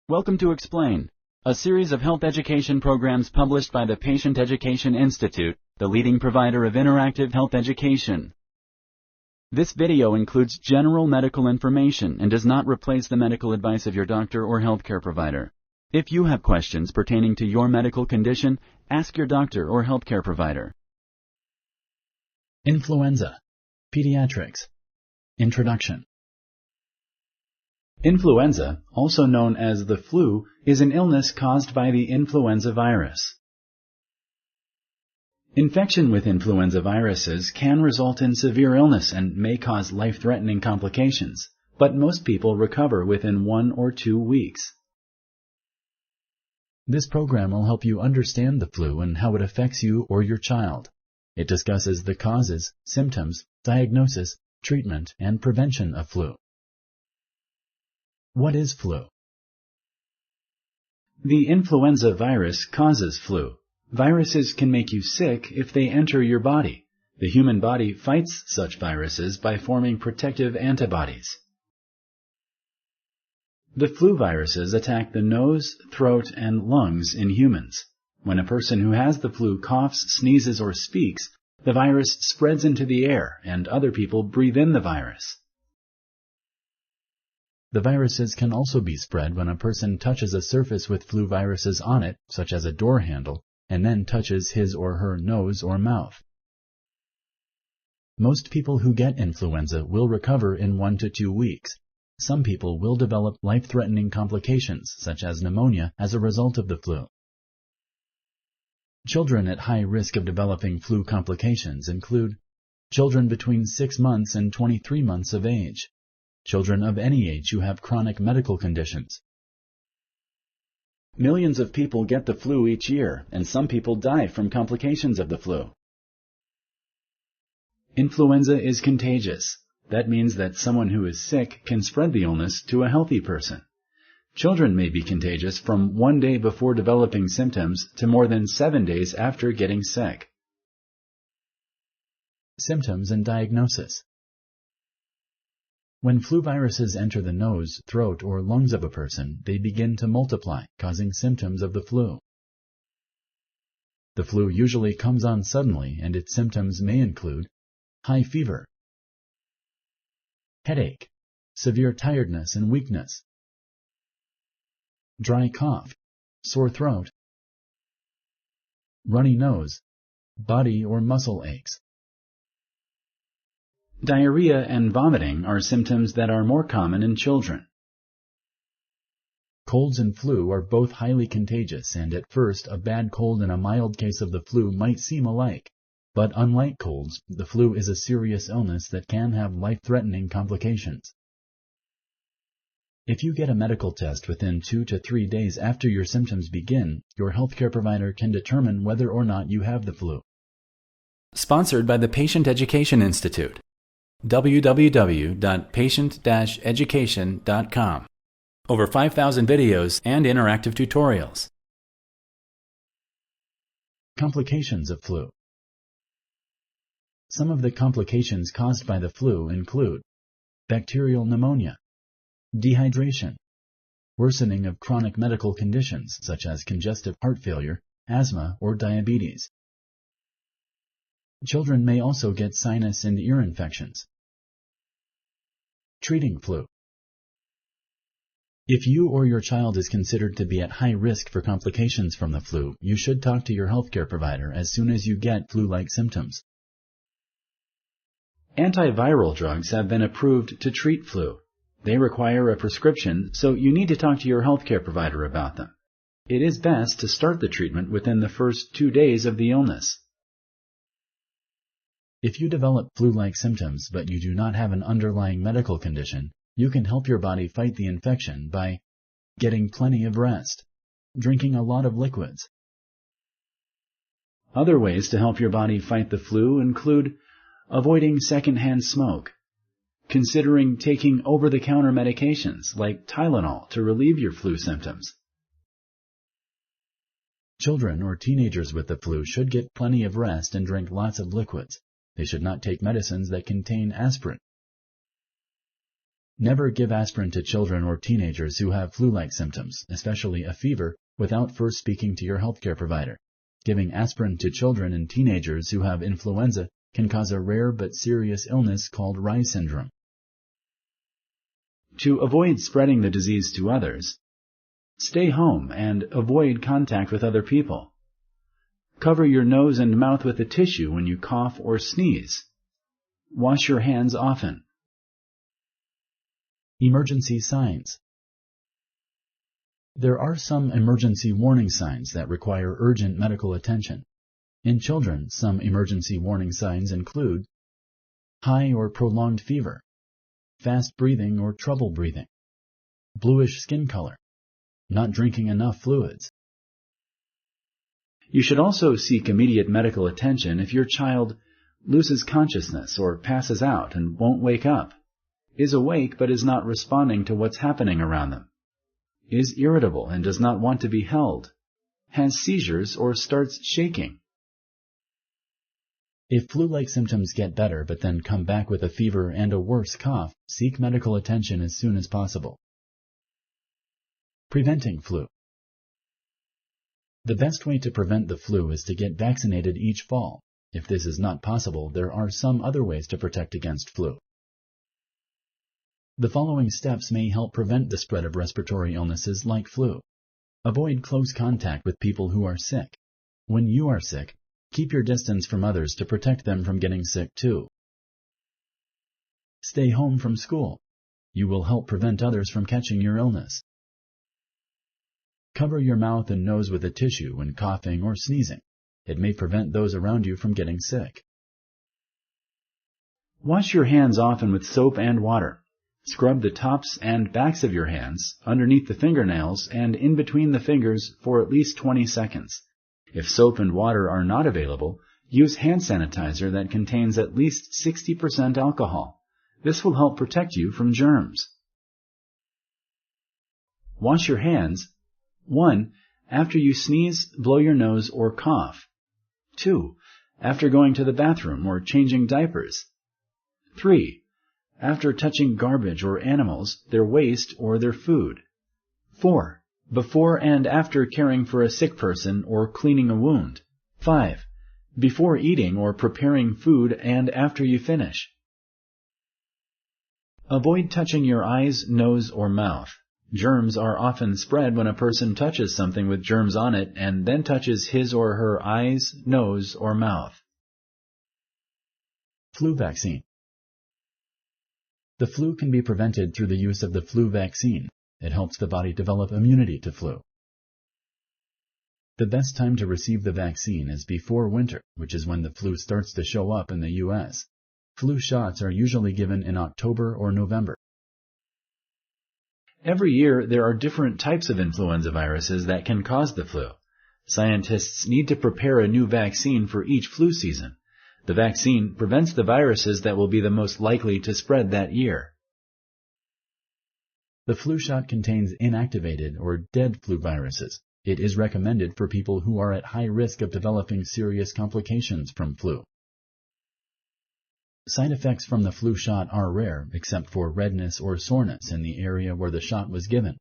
Welcome to Explain, a series of health education programs published by the Patient Education Institute, the leading provider of interactive health education. This video includes general medical information and does not replace the medical advice of your doctor or healthcare provider. If you have questions pertaining to your medical condition, ask your doctor or healthcare provider. Influenza. Pediatrics. Introduction. Influenza, also known as the flu, is an illness caused by the influenza virus. Infection with influenza viruses can result in severe illness and may cause life-threatening complications, but most people recover within 1 or 2 weeks. This program will help you understand the flu and how it affects you or your child. It discusses the causes, symptoms, diagnosis, treatment, and prevention of flu. What is flu? The influenza virus causes flu. Viruses can make you sick if they enter your body. The human body fights such viruses by forming protective antibodies. The flu viruses attack the nose, throat, and lungs in humans. When a person who has the flu coughs, sneezes, or speaks, the virus spreads into the air and other people breathe in the virus. The viruses can also be spread when a person touches a surface with flu viruses on it, such as a door handle, and then touches his or her nose or mouth. Most people who get influenza will recover in 1 to 2 weeks. Some people will develop life-threatening complications, such as pneumonia, as a result of the flu. Children at high risk of developing flu complications include children between 6 months and 23 months of age, children of any age who have chronic medical conditions. Millions of people get the flu each year, and some people die from complications of the flu. Influenza is contagious. That means that someone who is sick can spread the illness to a healthy person. Children may be contagious from 1 day before developing symptoms to more than 7 days after getting sick. Symptoms and diagnosis. When flu viruses enter the nose, throat, or lungs of a person, they begin to multiply, causing symptoms of the flu. The flu usually comes on suddenly, and its symptoms may include high fever, headache, severe tiredness and weakness, dry cough, sore throat, runny nose, body or muscle aches. Diarrhea and vomiting are symptoms that are more common in children. Colds and flu are both highly contagious, and at first a bad cold and a mild case of the flu might seem alike. But unlike colds, the flu is a serious illness that can have life-threatening complications. If you get a medical test within 2 to 3 days after your symptoms begin, your healthcare provider can determine whether or not you have the flu. Sponsored by the Patient Education Institute. www.patient-education.com. Over 5,000 videos and interactive tutorials. Complications of flu. Some of the complications caused by the flu include bacterial pneumonia, dehydration, worsening of chronic medical conditions such as congestive heart failure, asthma, or diabetes. Children may also get sinus and ear infections. Treating flu. If you or your child is considered to be at high risk for complications from the flu, you should talk to your healthcare provider as soon as you get flu-like symptoms. Antiviral drugs have been approved to treat flu. They require a prescription, so you need to talk to your healthcare provider about them. It is best to start the treatment within the first 2 days of the illness. If you develop flu-like symptoms but you do not have an underlying medical condition, you can help your body fight the infection by getting plenty of rest, drinking a lot of liquids. Other ways to help your body fight the flu include avoiding secondhand smoke, considering taking over-the-counter medications like Tylenol to relieve your flu symptoms. Children or teenagers with the flu should get plenty of rest and drink lots of liquids. They should not take medicines that contain aspirin. Never give aspirin to children or teenagers who have flu-like symptoms, especially a fever, without first speaking to your healthcare provider. Giving aspirin to children and teenagers who have influenza can cause a rare but serious illness called Reye syndrome. To avoid spreading the disease to others, stay home and avoid contact with other people. Cover your nose and mouth with a tissue when you cough or sneeze. Wash your hands often. Emergency signs. There are some emergency warning signs that require urgent medical attention. In children, some emergency warning signs include high or prolonged fever, fast breathing or trouble breathing, bluish skin color, not drinking enough fluids. You should also seek immediate medical attention if your child loses consciousness or passes out and won't wake up, is awake but is not responding to what's happening around them, is irritable and does not want to be held, has seizures or starts shaking. If flu-like symptoms get better but then come back with a fever and a worse cough, seek medical attention as soon as possible. Preventing flu. The best way to prevent the flu is to get vaccinated each fall. If this is not possible, there are some other ways to protect against flu. The following steps may help prevent the spread of respiratory illnesses like flu. Avoid close contact with people who are sick. When you are sick, keep your distance from others to protect them from getting sick too. Stay home from school. You will help prevent others from catching your illness. Cover your mouth and nose with a tissue when coughing or sneezing. It may prevent those around you from getting sick. Wash your hands often with soap and water. Scrub the tops and backs of your hands, underneath the fingernails, and in between the fingers for at least 20 seconds. If soap and water are not available, use hand sanitizer that contains at least 60% alcohol. This will help protect you from germs. Wash your hands. 1. After you sneeze, blow your nose, or cough. 2. After going to the bathroom or changing diapers. 3. After touching garbage or animals, their waste, or their food. 4. Before and after caring for a sick person or cleaning a wound. 5. Before eating or preparing food and after you finish. Avoid touching your eyes, nose, or mouth. Germs are often spread when a person touches something with germs on it and then touches his or her eyes, nose, or mouth. Flu vaccine. The flu can be prevented through the use of the flu vaccine. It helps the body develop immunity to flu. The best time to receive the vaccine is before winter, which is when the flu starts to show up in the U.S. Flu shots are usually given in October or November. Every year, there are different types of influenza viruses that can cause the flu. Scientists need to prepare a new vaccine for each flu season. The vaccine prevents the viruses that will be the most likely to spread that year. The flu shot contains inactivated or dead flu viruses. It is recommended for people who are at high risk of developing serious complications from flu. Side effects from the flu shot are rare, except for redness or soreness in the area where the shot was given.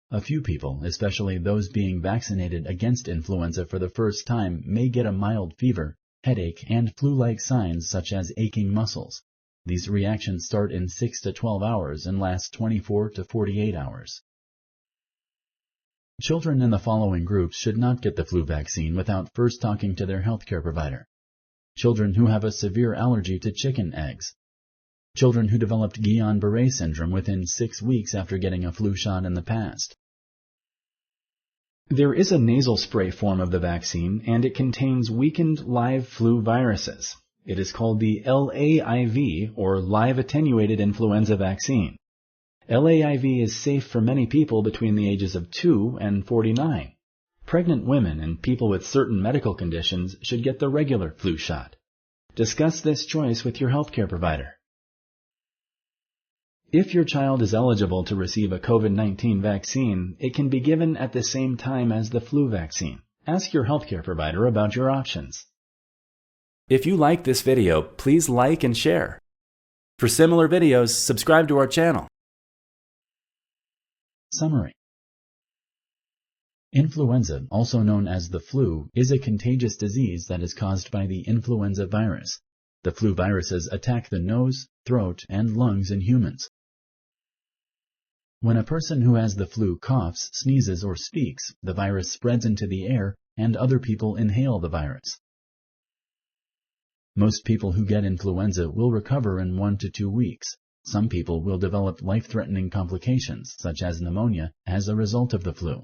A few people, especially those being vaccinated against influenza for the first time, may get a mild fever, headache, and flu-like signs such as aching muscles. These reactions start in 6 to 12 hours and last 24 to 48 hours. Children in the following groups should not get the flu vaccine without first talking to their healthcare provider. Children who have a severe allergy to chicken eggs. Children who developed Guillain-Barre syndrome within 6 weeks after getting a flu shot in the past. There is a nasal spray form of the vaccine, and it contains weakened live flu viruses. It is called the LAIV, or Live Attenuated Influenza Vaccine. LAIV is safe for many people between the ages of 2 and 49. Pregnant women and people with certain medical conditions should get the regular flu shot. Discuss this choice with your healthcare provider. If your child is eligible to receive a COVID-19 vaccine, it can be given at the same time as the flu vaccine. Ask your healthcare provider about your options. If you like this video, please like and share. For similar videos, subscribe to our channel. Summary. Influenza, also known as the flu, is a contagious disease that is caused by the influenza virus. The flu viruses attack the nose, throat, and lungs in humans. When a person who has the flu coughs, sneezes, or speaks, the virus spreads into the air and other people inhale the virus. Most people who get influenza will recover in 1 to 2 weeks. Some people will develop life-threatening complications, such as pneumonia, as a result of the flu.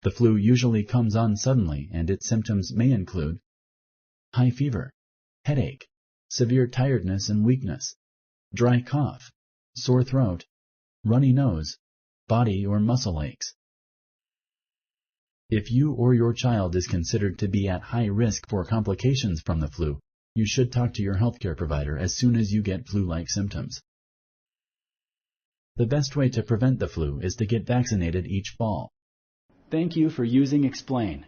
The flu usually comes on suddenly, and its symptoms may include high fever, headache, severe tiredness and weakness, dry cough, sore throat, runny nose, body or muscle aches. If you or your child is considered to be at high risk for complications from the flu, you should talk to your healthcare provider as soon as you get flu-like symptoms. The best way to prevent the flu is to get vaccinated each fall. Thank you for using Explain.